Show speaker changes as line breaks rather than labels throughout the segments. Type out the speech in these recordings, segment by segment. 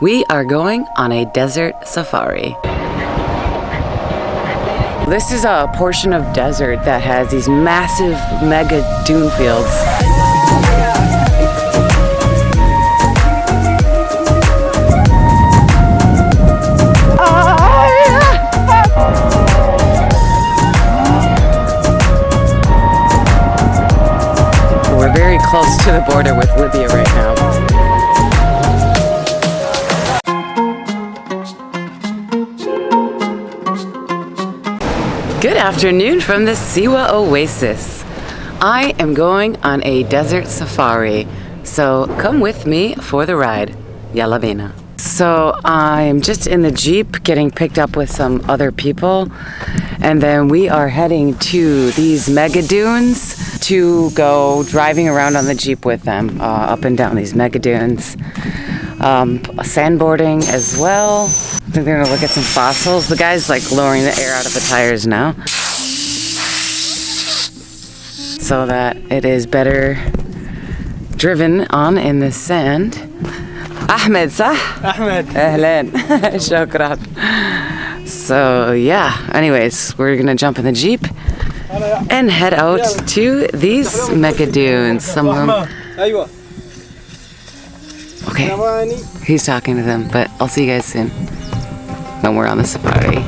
We are going on a desert safari. This is a portion of desert that has these massive mega dune fields. We're very close to the border with Libya right now. Good afternoon from the Siwa Oasis. I am going on a desert safari, so come with me for the ride. Yalla bina. So I'm just in the Jeep getting picked up with some other people, and then we are heading to these mega dunes to go driving around on the Jeep with them, up and down these mega dunes. Sandboarding as well. I think they're gonna look at some fossils. The guy's like lowering the air out of the tires now, so that it is better driven on in the sand. Ahmed, صح?
Ahmed.
أهلين. شكرا. So yeah, anyways, we're gonna jump in the Jeep and head out to these mega dunes. Some of them. Okay, he's talking to them, but I'll see you guys soon when we're on the safari.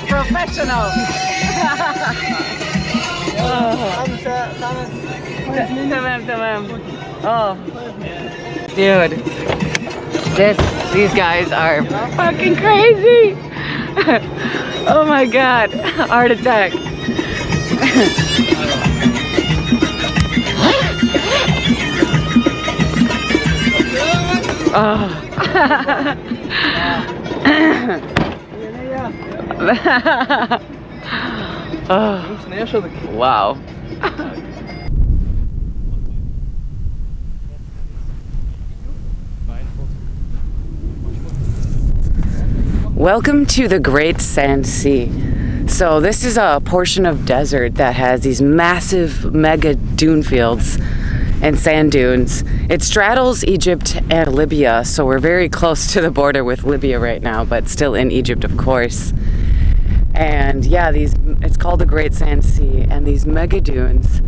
Professional. تمام. Oh, dude, these guys are fucking crazy. Oh my god, heart attack. Oh. Oh. Wow. Welcome to the Great Sand Sea. So this is a portion of desert that has these massive mega dune fields and sand dunes. It straddles Egypt and Libya, so we're very close to the border with Libya right now, but still in Egypt, of course. And yeah, it's called the Great Sand Sea, and these mega dunes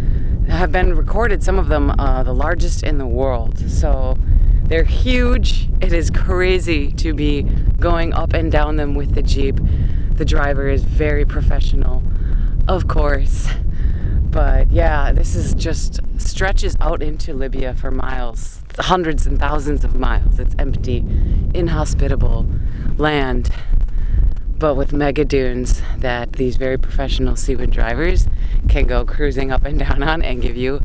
have been recorded, some of them the largest in the world. So they're huge. It is crazy to be going up and down them with the Jeep. The driver is very professional, of course. But yeah, this is just stretches out into Libya for miles, hundreds and thousands of miles. It's empty, inhospitable land, but with mega dunes that these very professional Siwa drivers can go cruising up and down on and give you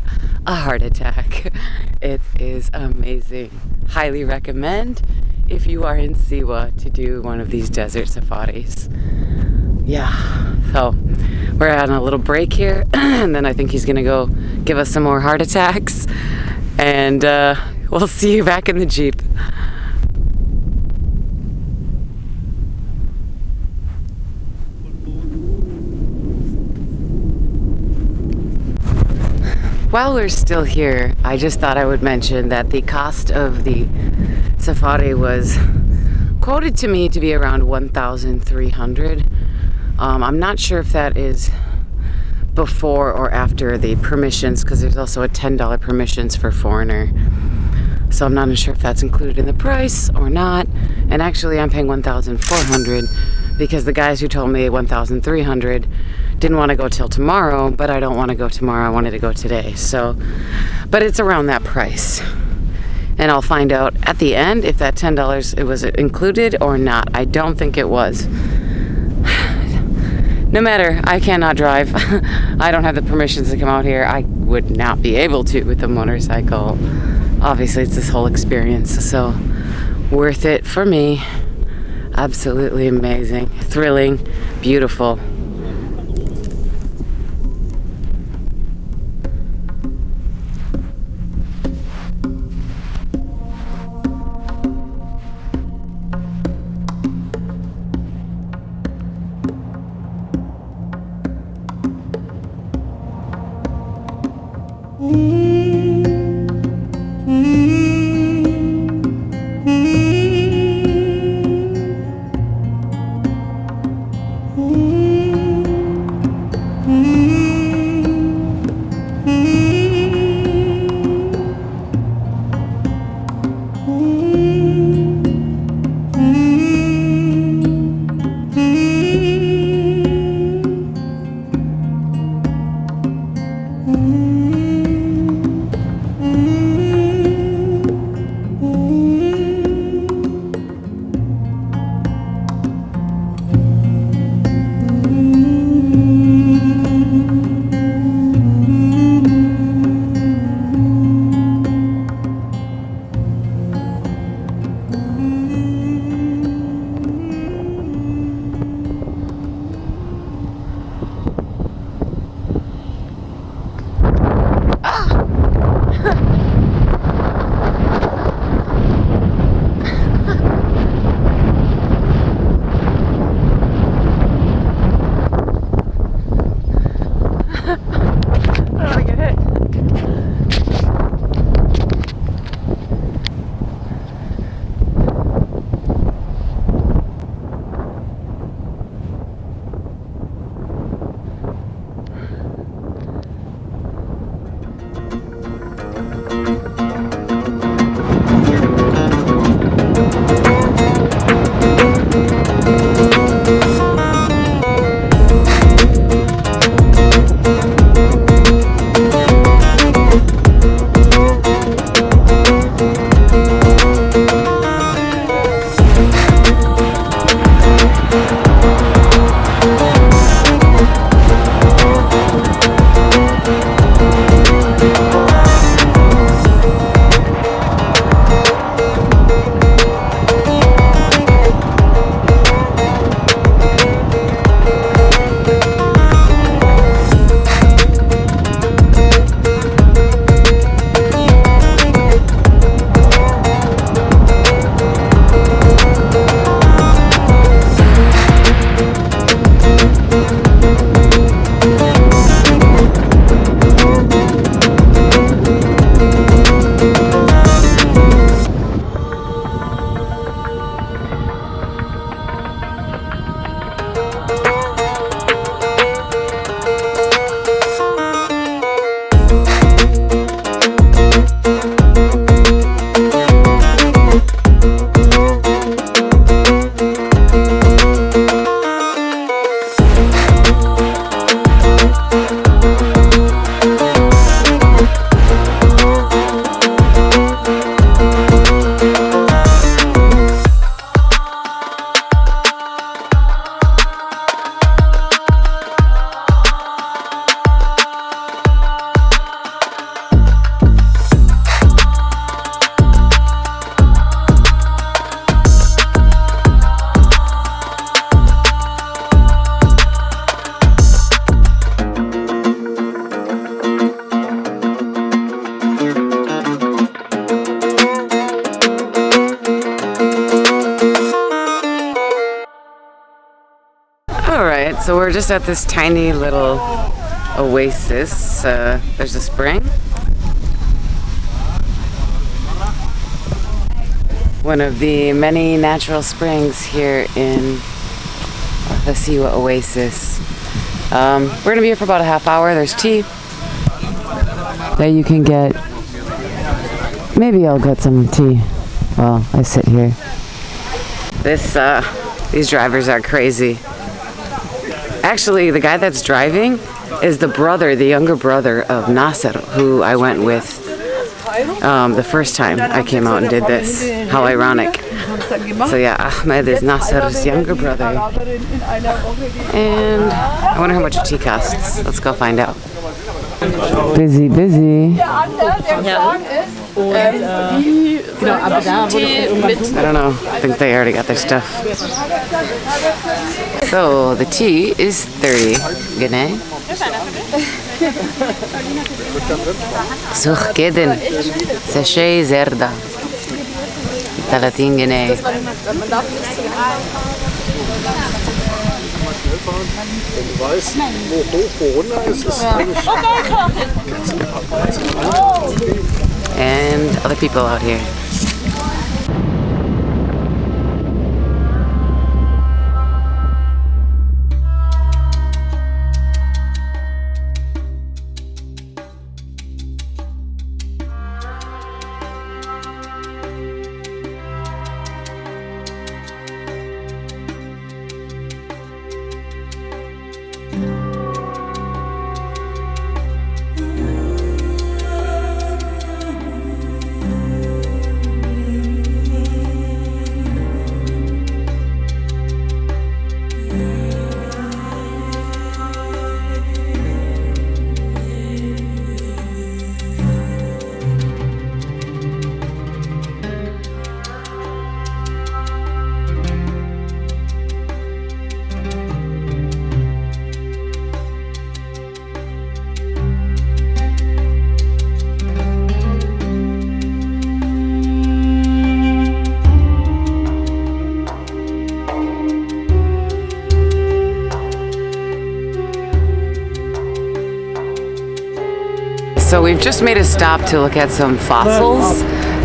a heart attack. It is amazing. Highly recommend if you are in Siwa to do one of these desert safaris. Yeah, so we're on a little break here, and then I think he's gonna go give us some more heart attacks, and we'll see you back in the Jeep. While we're still here, I just thought I would mention that the cost of the safari was quoted to me to be around $1,300. I'm not sure if that is before or after the permissions, because there's also a $10 permissions for foreigner. So I'm not sure if that's included in the price or not. And actually I'm paying $1,400 because the guys who told me $1,300 didn't want to go till tomorrow, but I don't want to go tomorrow. I wanted to go today. So, but it's around that price. And I'll find out at the end if that $10 it was included or not. I don't think it was. No matter, I cannot drive. I don't have the permissions to come out here. I would not be able to with a motorcycle. Obviously, it's this whole experience, so worth it for me. Absolutely amazing, thrilling, beautiful. So we're just at this tiny little oasis. There's a spring. One of the many natural springs here in the Siwa oasis. We're gonna be here for about a half hour. There's tea that you can get. Maybe I'll get some tea while I sit here. These drivers are crazy. Actually, the guy that's driving is the younger brother of Nasser, who I went with the first time I came out and did this. How ironic. So yeah, Ahmed is Nasser's younger brother. And I wonder how much a tea costs. Let's go find out. Busy, busy. I don't know. I think they already got their stuff. So the tea is 30 guinea. سخ جدا ساشي زردة 30 جنيه. And other people out here. So we've just made a stop to look at some fossils.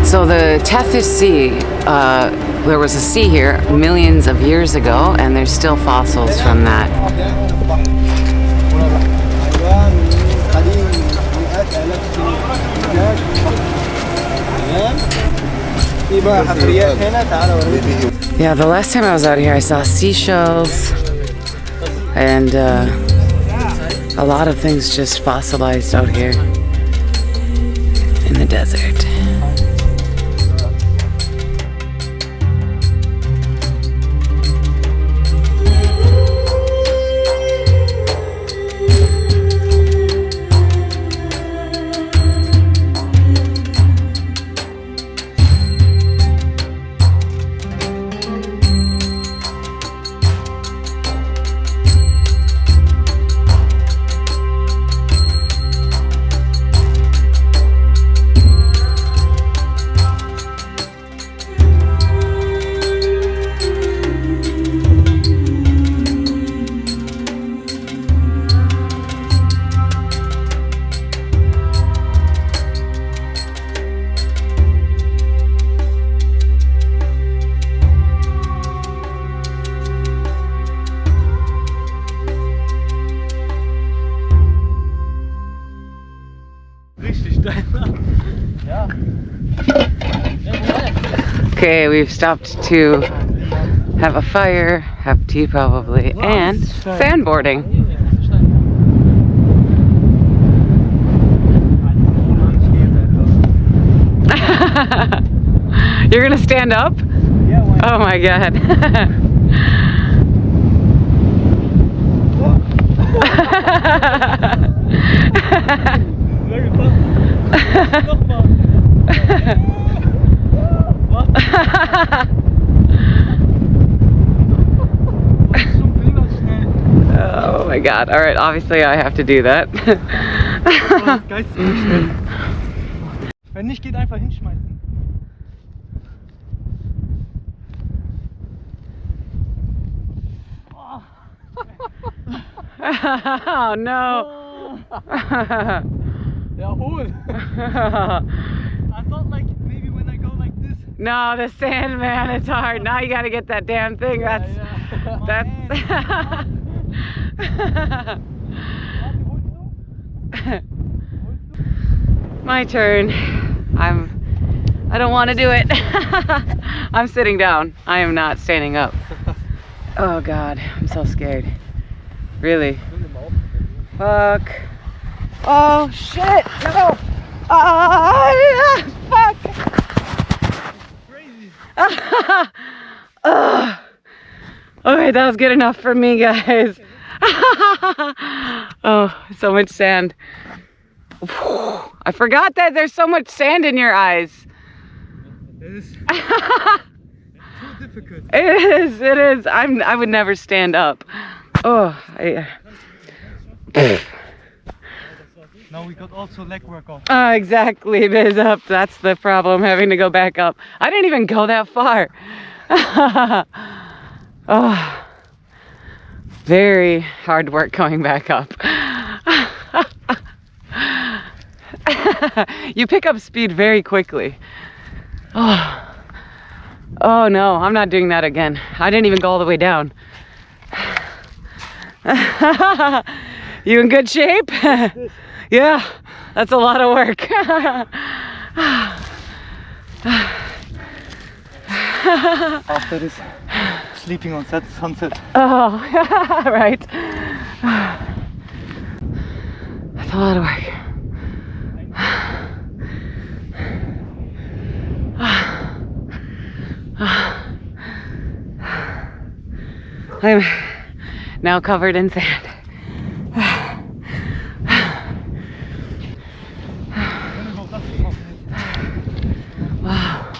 So the Tethys Sea, there was a sea here millions of years ago, and there's still fossils from that. Yeah, the last time I was out here I saw seashells and a lot of things just fossilized out here in the desert. Okay, we've stopped to have a fire, have tea probably, and sandboarding. You're gonna stand up? Oh my god. Oh my god. Alright, obviously I have to do that.
Wenn nicht, geht einfach hinschmeißen.
Oh no.
Ja, hohl. I thought like maybe when I go like this.
No, the sand, man, it's hard. Now you gotta get that damn thing. That's my turn. I don't want to do it. I'm sitting down. I am not standing up. Oh God, I'm so scared. Really. Fuck. Oh shit, no. Fuck.
Crazy.
Okay, that was good enough for me, guys. Oh, so much sand. I forgot that there's so much sand in your eyes.
It is too difficult.
It is. I would never stand up. Oh,
Now we got also leg workout.
Exactly, biz up. That's the problem, having to go back up. I didn't even go that far. Oh, very hard work going back up. You pick up speed very quickly. Oh no, I'm not doing that again. I didn't even go all the way down. You in good shape? Yeah, that's a lot of work.
After this, sleeping on sunset.
Oh, right. That's a lot of work. I'm now covered in sand. Wow.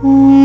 Mm-hmm.